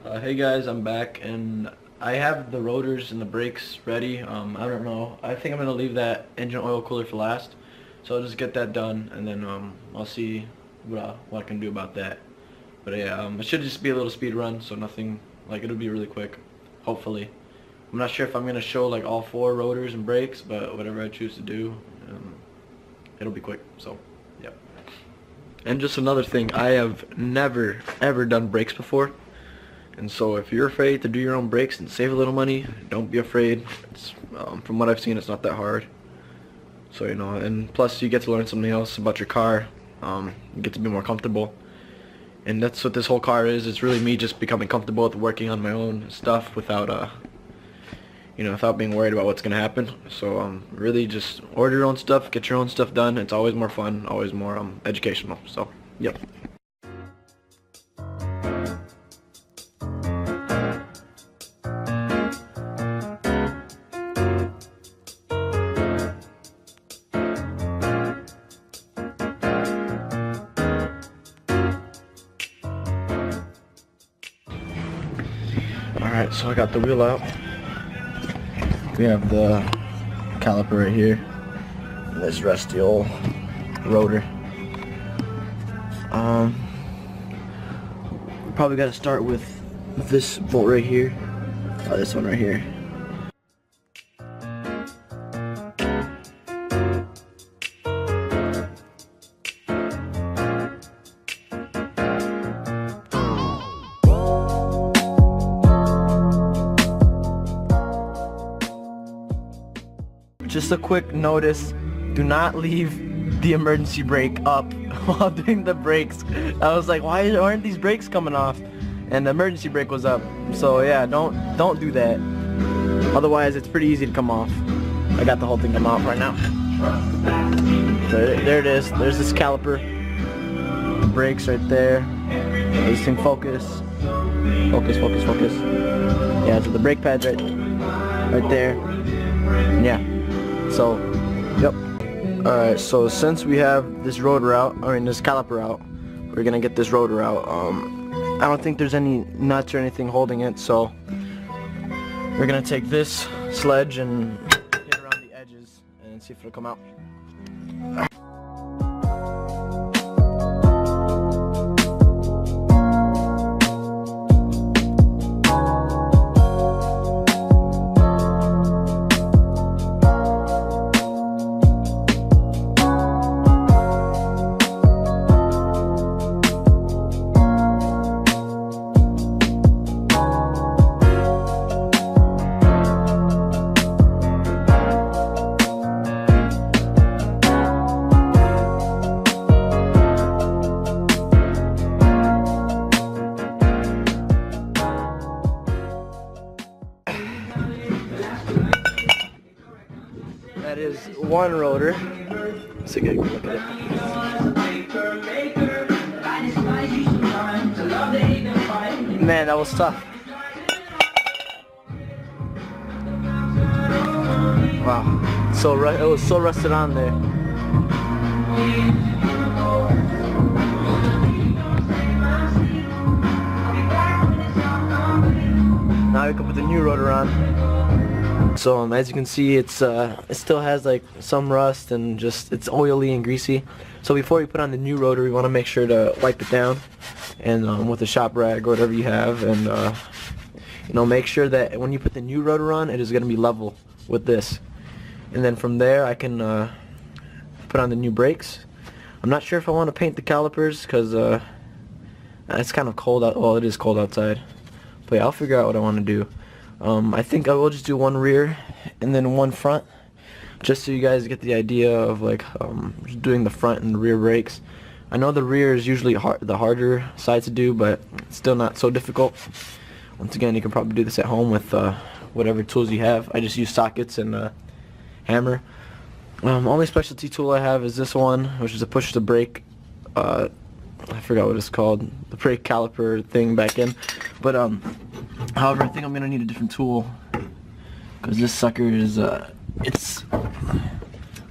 Hey guys, I'm back and I have the rotors and the brakes ready. I don't know. I think I'm gonna leave that engine oil cooler for last. So I'll just get that done and then I'll see what I can do about that. But yeah, it should just be a little speed run, so nothing like it'll be really quick. Hopefully. I'm not sure if I'm gonna show like all 4 rotors and brakes, but whatever I choose to do, it'll be quick. So, yep. And just another thing, I have never ever done brakes before. And so if you're afraid to do your own brakes and save a little money, don't be afraid. It's, from what I've seen, it's not that hard. So, you know, and plus you get to learn something else about your car. You get to be more comfortable. And that's what this whole car is. It's really me just becoming comfortable with working on my own stuff without, you know, without being worried about what's going to happen. So, really just order your own stuff, get your own stuff done. It's always more fun, always more educational. So, yep. Alright, so I got the wheel out. We have the caliper right here. And this rusty old rotor. Probably got to start with this bolt right here. This one right here. Just a quick notice, do not leave the emergency brake up while doing the brakes. I was like, why aren't these brakes coming off? And the emergency brake was up. So yeah, don't do that. Otherwise it's pretty easy to come off. I got the whole thing come off right now. There it is. There's this caliper. Brakes right there. This thing focus. Focus, focus, focus. Yeah, so the brake pad's right there. Yeah. So, yep. Alright, so since we have this rotor out, this caliper out, we're gonna get this rotor out. I don't think there's any nuts or anything holding it, so we're gonna take this sledge and get around the edges and see if it'll come out. That is one rotor. So get a good look at it. Man, that was tough. Wow. So it was so rusted on there. Now we can put the new rotor on. So as you can see, it still has like some rust and just it's oily and greasy. So before we put on the new rotor, we want to make sure to wipe it down and with a shop rag or whatever you have, and you know, make sure that when you put the new rotor on, it is going to be level with this. And then from there, I can put on the new brakes. I'm not sure if I want to paint the calipers because it's kind of cold out. Well, it is cold outside. But yeah, I'll figure out what I want to do. I think I will just do one rear and then one front, just so you guys get the idea of like doing the front and the rear brakes. I know the rear is usually the harder side to do, but it's still not so difficult. Once again, you can probably do this at home with whatever tools you have. I just use sockets and a hammer. Only specialty tool I have is this one, which is a push to brake. I forgot what it's called, the brake caliper thing back in. But however, I think I'm gonna need a different tool because this sucker is it's.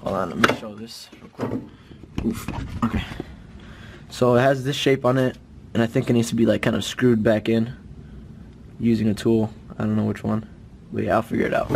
Hold on, let me show this real quick. Oof. Okay. So it has this shape on it, and I think it needs to be like kind of screwed back in. using a tool. I don't know which one, but yeah, I'll figure it out.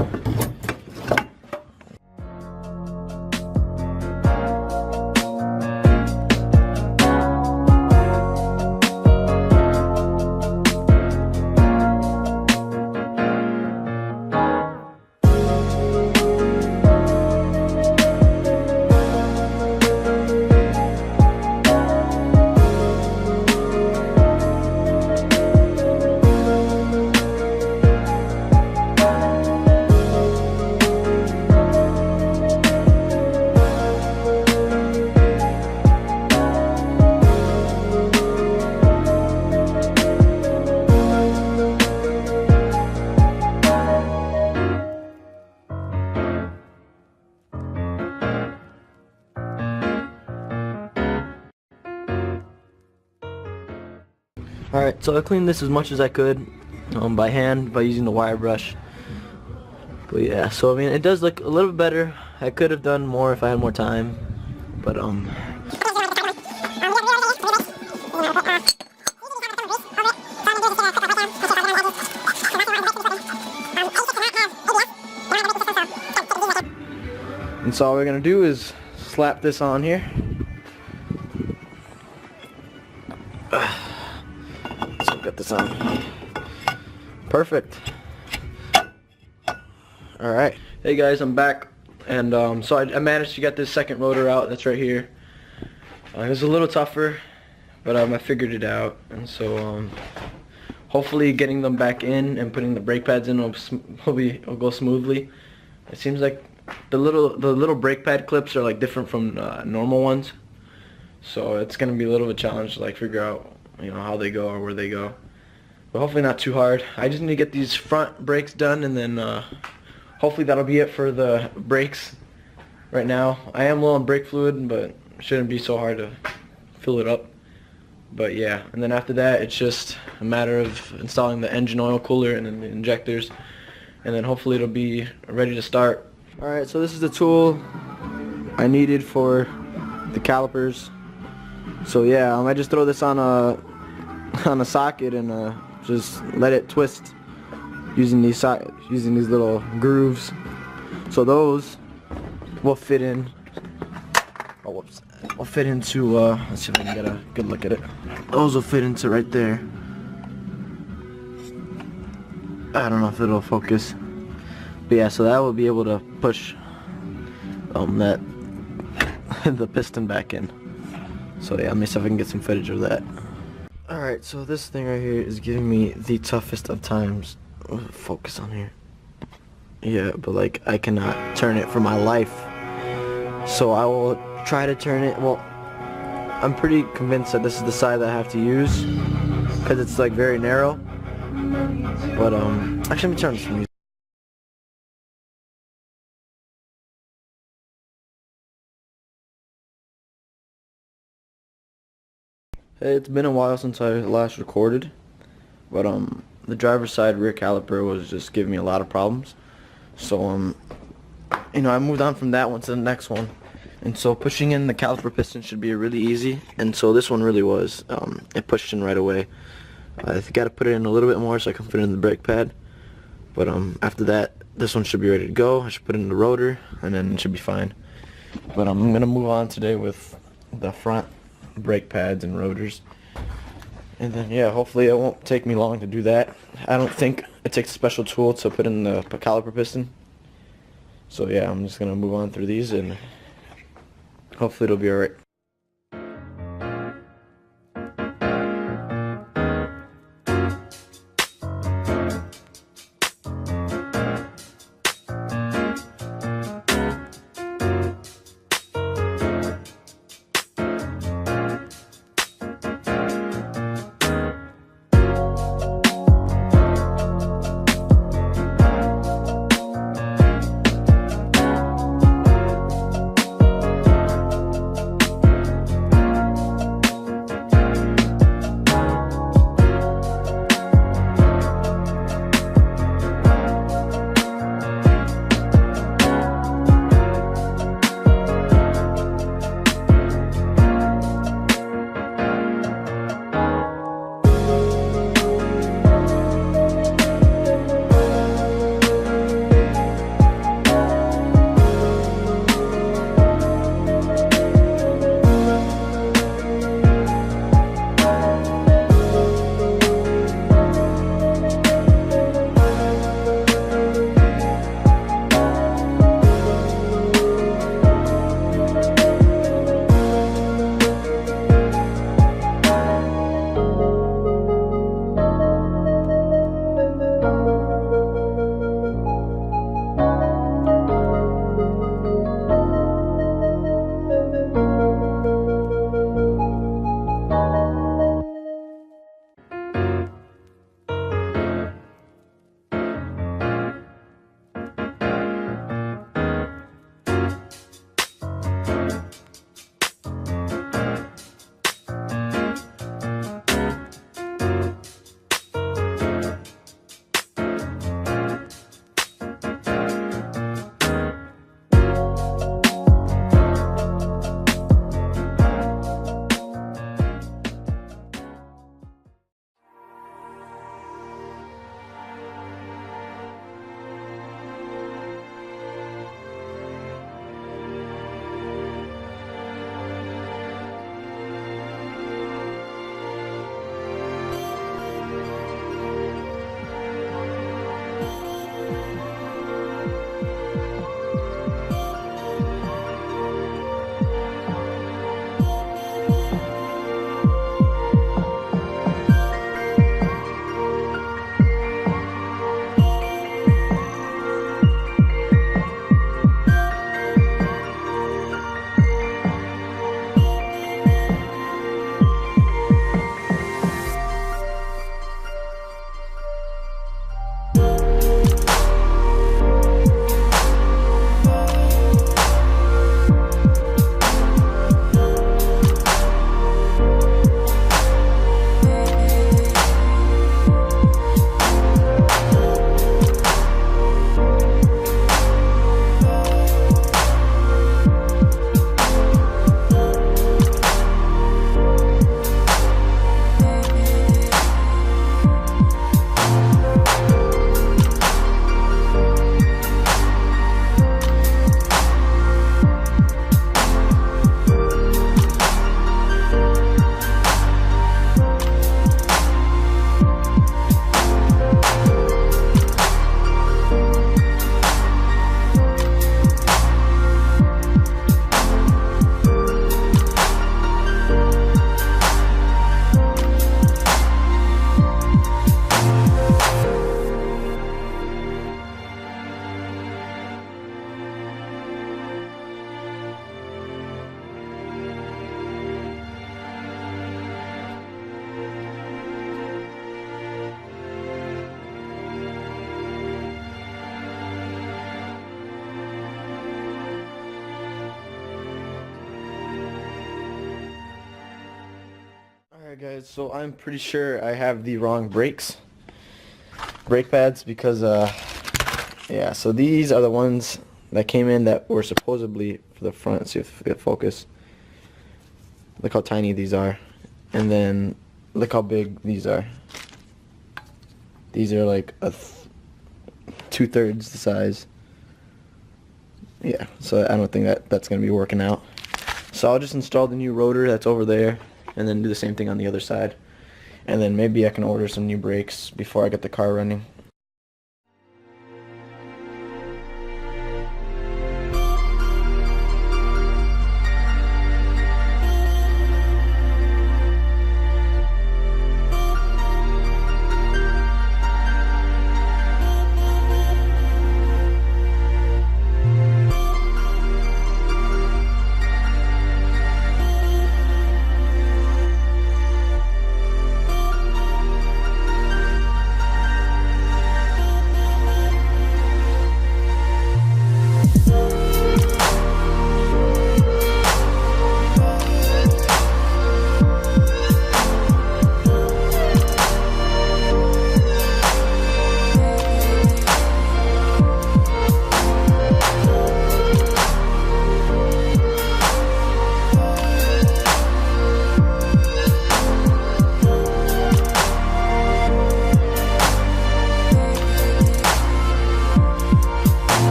Alright, so I cleaned this as much as I could by hand, by using the wire brush. But yeah, so I mean, it does look a little bit better. I could have done more if I had more time, but and so all we're gonna do is slap this on here. So get this on. Perfect. Alright. Hey guys, I'm back. And so I managed to get this second rotor out. That's right here. It was a little tougher, but I figured it out. And so hopefully getting them back in and putting the brake pads in will go smoothly. It seems like the little brake pad clips are like different from normal ones. So it's gonna be a little bit of a challenge to like figure out, you know, how they go or where they go. But hopefully not too hard. I just need to get these front brakes done, and then hopefully that'll be it for the brakes right now. I am low on brake fluid, but it shouldn't be so hard to fill it up. But yeah, and then after that it's just a matter of installing the engine oil cooler and then the injectors, and then hopefully it'll be ready to start. Alright, so this is the tool I needed for the calipers. So yeah, I might just throw this on a socket and just let it twist using these little grooves. So those will fit in. Oh, whoops! Will fit into. Let's see if I can get a good look at it. Those will fit into right there. I don't know if it'll focus, but yeah. So that will be able to push that the piston back in. So yeah, let me see if I can get some footage of that. Alright, so this thing right here is giving me the toughest of times. Focus on here. Yeah, but like I cannot turn it for my life. So I will try to turn it. Well, I'm pretty convinced that this is the side that I have to use because it's like very narrow. But actually let me turn this music. Hey, it's been a while since I last recorded, but the driver's side rear caliper was just giving me a lot of problems. So you know, I moved on from that one to the next one, and so pushing in the caliper piston should be really easy. And so this one really was. It pushed in right away. I got to put it in a little bit more so I can fit it in the brake pad. But after that, this one should be ready to go. I should put it in the rotor, and then it should be fine. But I'm gonna move on today with the front brake pads and rotors, and then yeah, hopefully it won't take me long to do that. I don't think it takes a special tool to put in the caliper piston. So yeah, I'm just gonna move on through these and hopefully it'll be alright. Guys, so I'm pretty sure I have the wrong brake pads because yeah, so these are the ones that came in that were supposedly for the front. Let's see if we get focus. Look how tiny these are, and then look how big these are. These are like a 2/3 the size. Yeah, so I don't think that's gonna be working out. So I'll just install the new rotor that's over there and then do the same thing on the other side. And then maybe I can order some new brakes before I get the car running.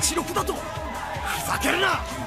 H6だとふざけるな。